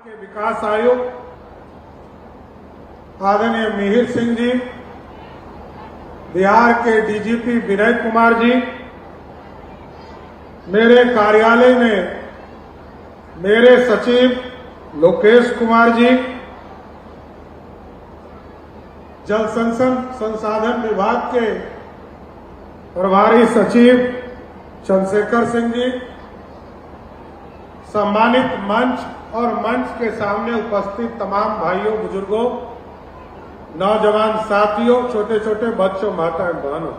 के विकास आयुक्त आदरणीय मिहिर सिंह जी, बिहार के डीजीपी विनय कुमार जी, मेरे कार्यालय में मेरे सचिव लोकेश कुमार जी, जल संसाधन विभाग के प्रभारी सचिव चंद्रशेखर सिंह जी, सम्मानित मंच और मंच के सामने उपस्थित तमाम भाइयों, बुजुर्गों, नौजवान साथियों, छोटे छोटे बच्चों, माताएं, बहनों,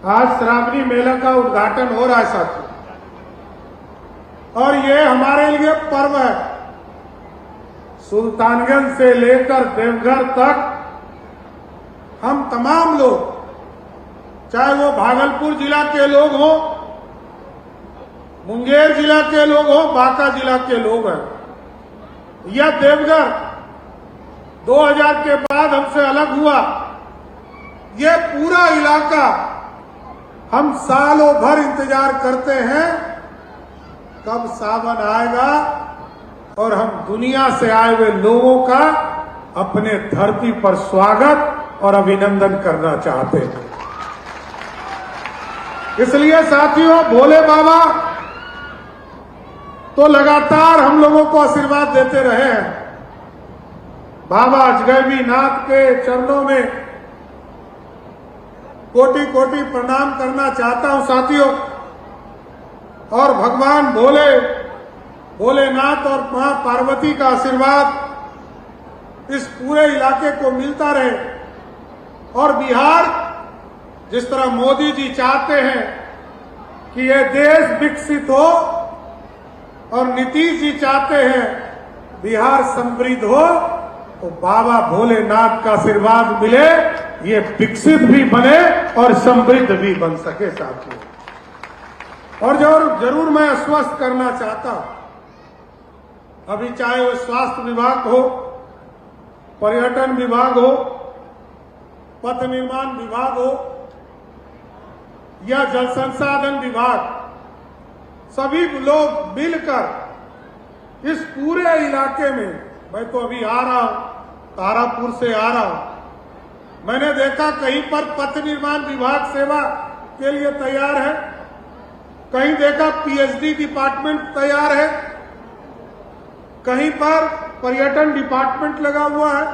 आज श्रावणी मेला का उद्घाटन हो रहा है साथियों, और ये हमारे लिए पर्व है। सुल्तानगंज से लेकर देवघर तक हम तमाम लोग, चाहे वो भागलपुर जिला के लोग हों, मुंगेर जिला के लोग हों, बांका जिला के लोग हैं, या देवघर 2000 के बाद हमसे अलग हुआ, ये पूरा इलाका हम सालों भर इंतजार करते हैं कब सावन आएगा और हम दुनिया से आए हुए लोगों का अपने धरती पर स्वागत और अभिनंदन करना चाहते हैं। इसलिए साथियों, भोले बाबा तो लगातार हम लोगों को आशीर्वाद देते रहे हैं। बाबा अजगैबी नाथ के चरणों में कोटि कोटि प्रणाम करना चाहता हूं साथियों, और भगवान भोलेनाथ और मां पार्वती का आशीर्वाद इस पूरे इलाके को मिलता रहे, और बिहार जिस तरह मोदी जी चाहते हैं कि यह देश विकसित हो, और नीतीश जी चाहते हैं बिहार समृद्ध हो, तो बाबा भोलेनाथ का आशीर्वाद मिले, ये विकसित भी बने और समृद्ध भी बन सके साथियों। और जरूर मैं आश्वस्त करना चाहता हूं, अभी चाहे वो स्वास्थ्य विभाग हो, पर्यटन विभाग हो, पथ निर्माण विभाग हो, या जल संसाधन विभाग, सभी लोग मिलकर इस पूरे इलाके में, मैं तो अभी आ रहा हूं, तारापुर से आ रहा हूं, मैंने देखा कहीं पर पथ निर्माण विभाग सेवा के लिए तैयार है, कहीं देखा पीएचडी डिपार्टमेंट तैयार है, कहीं पर पर्यटन डिपार्टमेंट लगा हुआ है,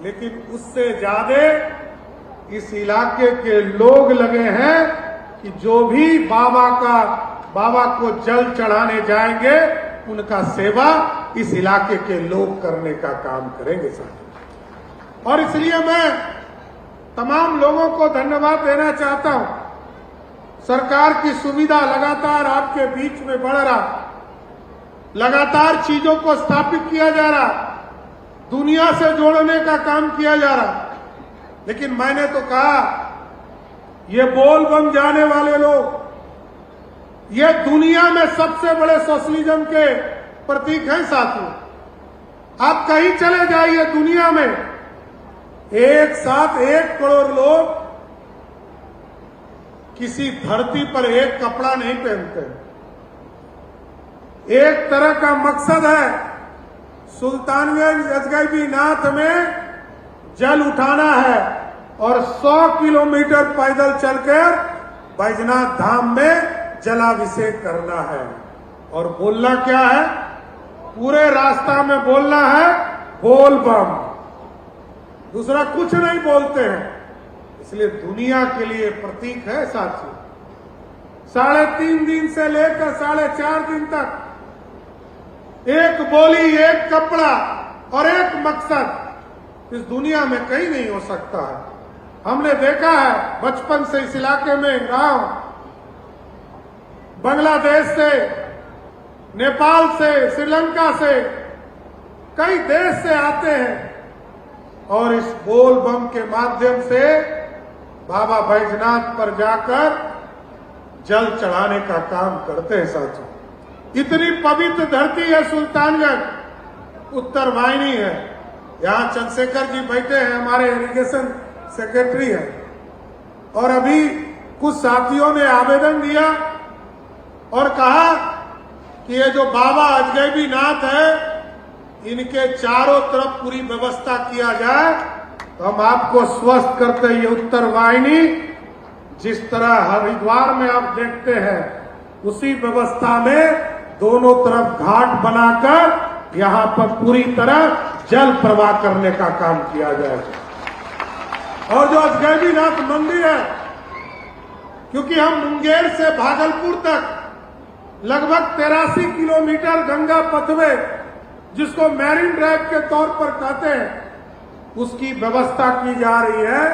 लेकिन उससे ज्यादा इस इलाके के लोग लगे हैं कि जो भी बाबा को जल चढ़ाने जाएंगे, उनका सेवा इस इलाके के लोग करने का काम करेंगे साथियों। और इसलिए मैं तमाम लोगों को धन्यवाद देना चाहता हूं। सरकार की सुविधा लगातार आपके बीच में बढ़ रहा, लगातार चीजों को स्थापित किया जा रहा, दुनिया से जोड़ने का काम किया जा रहा, लेकिन मैंने तो कहा, ये बोल बम जाने वाले लोग, ये दुनिया में सबसे बड़े सोशलिज्म के प्रतीक हैं साथियों। आप कहीं चले जाइए दुनिया में, एक साथ 1 करोड़ लोग किसी धरती पर एक कपड़ा नहीं पहनते। एक तरह का मकसद है सुल्तानगंज अजगैबी नाथ में जल उठाना है और 100 किलोमीटर पैदल चलकर बैजनाथ धाम में जलाभिषेक करना है। और बोलना क्या है? पूरे रास्ता में बोलना है बोल बम, दूसरा कुछ नहीं बोलते हैं। इसलिए दुनिया के लिए प्रतीक है साथियों। 3.5 दिन से लेकर 4.5 दिन तक एक बोली, एक कपड़ा और एक मकसद इस दुनिया में कहीं नहीं हो सकता है। हमने देखा है, बचपन से इस इलाके में रहा हूं, बांग्लादेश से, नेपाल से, श्रीलंका से, कई देश से आते हैं और इस बोल बम के माध्यम से बाबा बैजनाथ पर जाकर जल चढ़ाने का काम करते हैं साथियों। इतनी पवित्र धरती है सुल्तानगंज, उत्तर वाहिनी है। यहाँ चंद्रशेखर जी बैठे हैं, हमारे इरिगेशन सेक्रेटरी हैं, और अभी कुछ साथियों ने आवेदन दिया और कहा कि ये जो बाबा अजगैबीनाथ है, इनके चारों तरफ पूरी व्यवस्था किया जाए तो हम आपको स्वस्थ करते ये उत्तर वाहिनी जिस तरह हरिद्वार में आप देखते हैं उसी व्यवस्था में दोनों तरफ घाट बनाकर यहां पर पूरी तरह जल प्रवाह करने का काम किया जाएगा। और जो अजगैबीनाथ मंदिर है, क्योंकि हम मुंगेर से भागलपुर तक लगभग 83 किलोमीटर गंगा पथवे जिसको मैरीन ड्राइव के तौर पर कहते हैं, उसकी व्यवस्था की जा रही है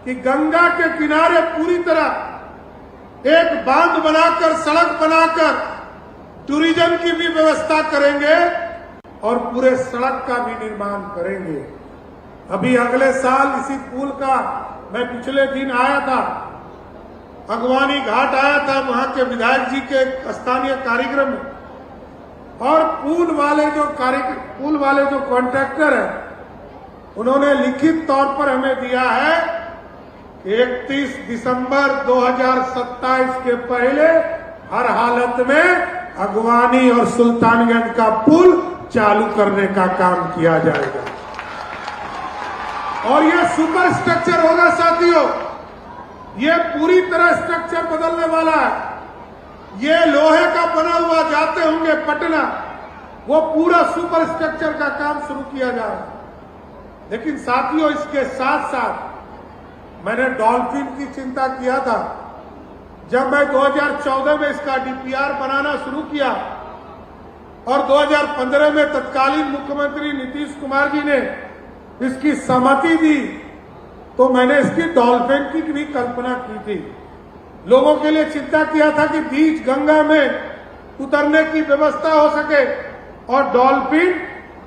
कि गंगा के किनारे पूरी तरह एक बांध बनाकर, सड़क बनाकर टूरिज्म की भी व्यवस्था करेंगे और पूरे सड़क का भी निर्माण करेंगे। अभी अगले साल इसी पुल का मैं पिछले दिन आया था, अगवानी घाट आया था वहां के विधायक जी के स्थानीय कार्यक्रम में, और पुल वाले जो कॉन्ट्रैक्टर है उन्होंने लिखित तौर पर हमें दिया है कि 31 दिसंबर 2027 के पहले हर हालत में अगवानी और सुल्तानगंज का पुल चालू करने का काम किया जाएगा। और ये सुपर स्ट्रक्चर होगा साथियों, ये पूरी तरह स्ट्रक्चर बदलने वाला है। ये लोहे का बना हुआ जाते होंगे पटना, वो पूरा सुपर स्ट्रक्चर का काम शुरू किया जा रहा है। लेकिन साथियों, इसके साथ साथ मैंने डॉल्फिन की चिंता किया था। जब मैं 2014 में इसका डीपीआर बनाना शुरू किया और 2015 में तत्कालीन मुख्यमंत्री नीतीश कुमार जी ने इसकी सहमति दी, तो मैंने इसकी डॉल्फिन की भी कल्पना की थी। लोगों के लिए चिंता किया था कि बीच गंगा में उतरने की व्यवस्था हो सके और डॉल्फिन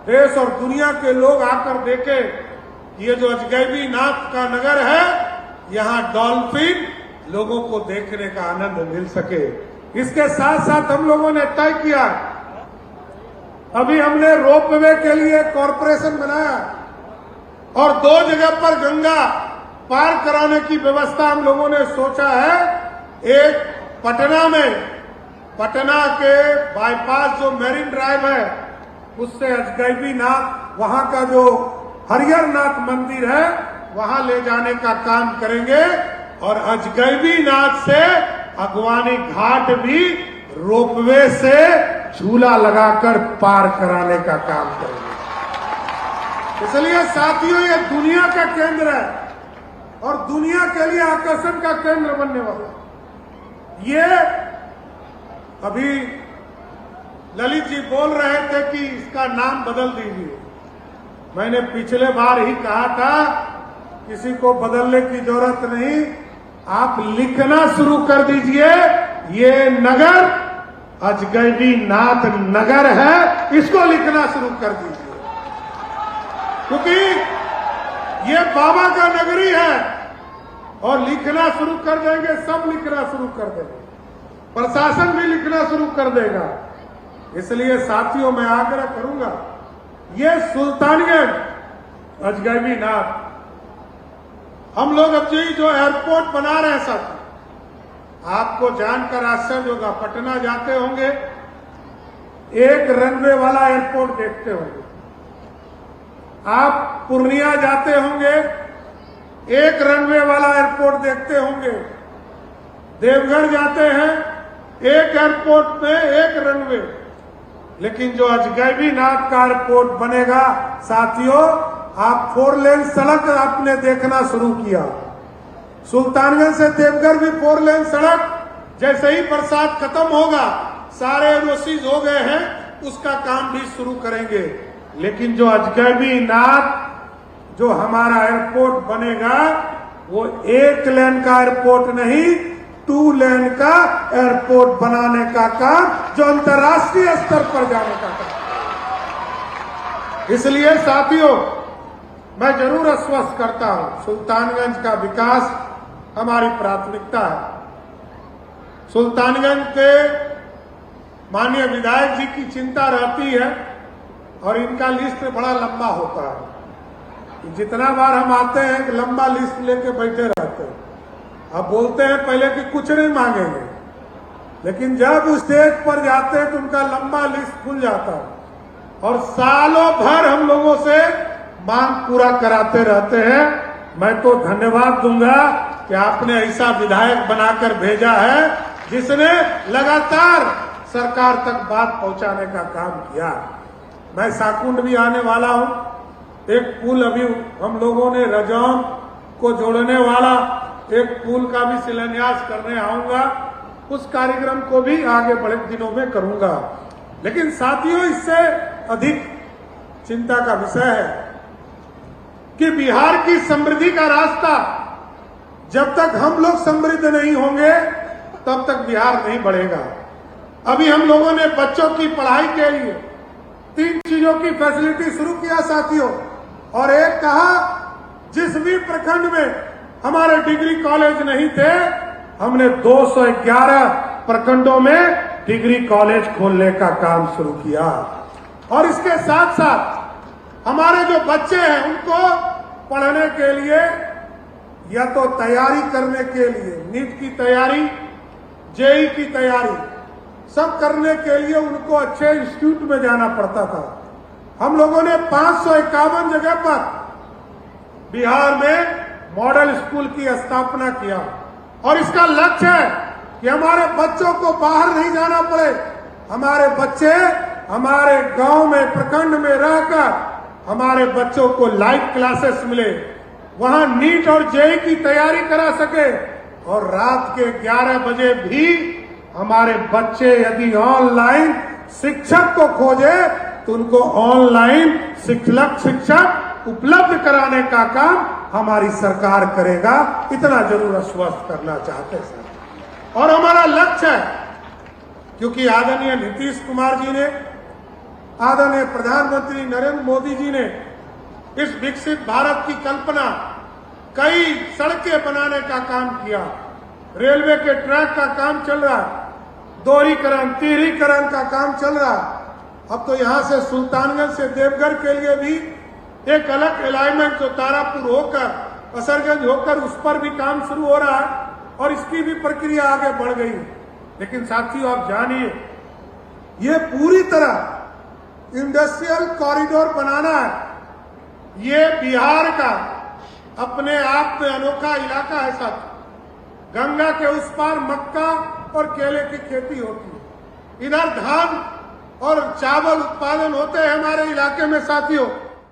देश और दुनिया के लोग आकर देखे ये जो अजगैबीनाथ का नगर है, यहाँ डॉल्फिन लोगों को देखने का आनंद मिल सके। इसके साथ साथ हम लोगों ने तय किया, अभी हमने रोपवे के लिए कॉरपोरेशन बनाया और 2 जगह पर गंगा पार कराने की व्यवस्था हम लोगों ने सोचा है। एक पटना में, पटना के बाईपास जो मैरीन ड्राइव है उससे अजगैबीनाथ, वहां का जो हरिहरनाथ मंदिर है वहां ले जाने का काम करेंगे और अजगैबीनाथ से अगवानी घाट भी रोपवे से झूला लगाकर पार कराने का काम करेंगे। इसलिए साथियों, ये दुनिया का केंद्र है और दुनिया के लिए आकर्षण का केंद्र बनने वाला। ये अभी ललित जी बोल रहे थे कि इसका नाम बदल दीजिए। मैंने पिछले बार ही कहा था किसी को बदलने की जरूरत नहीं, आप लिखना शुरू कर दीजिए, ये नगर अजगैबीनाथ नगर है, इसको लिखना शुरू कर दीजिए, क्योंकि ये बाबा का नगरी है। और लिखना शुरू कर देंगे, सब लिखना शुरू कर देंगे, प्रशासन भी लिखना शुरू कर देगा। इसलिए साथियों, मैं आग्रह करूंगा, ये सुल्तानगंज अजगैबीनाथ हम लोग अब जो एयरपोर्ट बना रहे हैं साथियों, आपको जानकर आश्चर्य होगा, पटना जाते होंगे एक रनवे वाला एयरपोर्ट देखते होंगे, आप पूर्णिया जाते होंगे एक रनवे वाला एयरपोर्ट देखते होंगे, देवघर जाते हैं एक एयरपोर्ट में एक रनवे। लेकिन जो अजगैबीनाथ का एयरपोर्ट बनेगा साथियों, आप 4 लेन सड़क आपने देखना शुरू किया, सुल्तानगंज से देवघर भी 4 लेन सड़क, जैसे ही बरसात खत्म होगा, सारे एनओसीज हो गए हैं, उसका काम भी शुरू करेंगे। लेकिन जो अजगैबीनाथ जो हमारा एयरपोर्ट बनेगा, वो 1 लेन का एयरपोर्ट नहीं, 2 लेन का एयरपोर्ट बनाने का काम, जो अंतर्राष्ट्रीय स्तर पर जाने का काम। इसलिए साथियों, मैं जरूर आश्वस्त करता हूं, सुल्तानगंज का विकास हमारी प्राथमिकता है। सुल्तानगंज के माननीय विधायक जी की चिंता रहती है और इनका लिस्ट बड़ा लंबा होता है। जितना बार हम आते हैं एक लंबा लिस्ट लेके बैठे रहते हैं। अब बोलते हैं पहले कि कुछ नहीं मांगेंगे, लेकिन जब स्टेज पर जाते हैं तो उनका लंबा लिस्ट खुल जाता है और सालों भर हम लोगों से मांग पूरा कराते रहते हैं। मैं तो धन्यवाद दूंगा कि आपने ऐसा विधायक बनाकर भेजा है जिसने लगातार सरकार तक बात पहुंचाने का काम किया। मैं साकुंड भी आने वाला हूं। एक पुल अभी हम लोगों ने रजौन को जोड़ने वाला एक पुल का भी शिलान्यास करने आऊंगा। उस कार्यक्रम को भी आगे बड़े दिनों में करूंगा। लेकिन साथियों, इससे अधिक चिंता का विषय है कि बिहार की समृद्धि का रास्ता जब तक हम लोग समृद्ध नहीं होंगे तब तक बिहार नहीं बढ़ेगा। अभी हम लोगों ने बच्चों की पढ़ाई के लिए 3 चीजों की फैसिलिटी शुरू किया साथियों, और एक कहा जिस भी प्रखंड में हमारे डिग्री कॉलेज नहीं थे, हमने 211 प्रखंडों में डिग्री कॉलेज खोलने का काम शुरू किया। और इसके साथ साथ हमारे जो बच्चे हैं उनको पढ़ने के लिए या तो तैयारी करने के लिए नीट की तैयारी, जेई की तैयारी सब करने के लिए उनको अच्छे इंस्टीट्यूट में जाना पड़ता था। हम लोगों ने 551 जगह पर बिहार में मॉडल स्कूल की स्थापना किया और इसका लक्ष्य है कि हमारे बच्चों को बाहर नहीं जाना पड़े। हमारे बच्चे हमारे गांव में, प्रखंड में रहकर हमारे बच्चों को लाइव क्लासेस मिले, वहां नीट और जेई की तैयारी करा सके और रात के 11 बजे भी हमारे बच्चे यदि ऑनलाइन शिक्षक को खोजे तो उनको ऑनलाइन शिक्षक उपलब्ध कराने का काम हमारी सरकार करेगा। इतना जरूर आश्वस्त करना चाहते हैं सर। और हमारा लक्ष्य है, क्योंकि आदरणीय नीतीश कुमार जी ने, आदरणीय प्रधानमंत्री नरेंद्र मोदी जी ने इस विकसित भारत की कल्पना, कई सड़कें बनाने का काम किया, रेलवे के ट्रैक का काम चल रहा है, दोहरीकरण तिहरीकरण का काम चल रहा है। अब तो यहां से सुल्तानगंज से देवघर के लिए भी एक अलग अलाइनमेंट जो तारापुर होकर असरगंज होकर उस पर भी काम शुरू हो रहा है और इसकी भी प्रक्रिया आगे बढ़ गई। लेकिन साथियों, आप जानिए, ये पूरी तरह इंडस्ट्रियल कॉरिडोर बनाना है। ये बिहार का अपने आप में अनोखा इलाका है साथियों। गंगा के उस पार मक्का और केले की खेती होती है, इधर धान और चावल उत्पादन होते हैं हमारे इलाके में साथियों।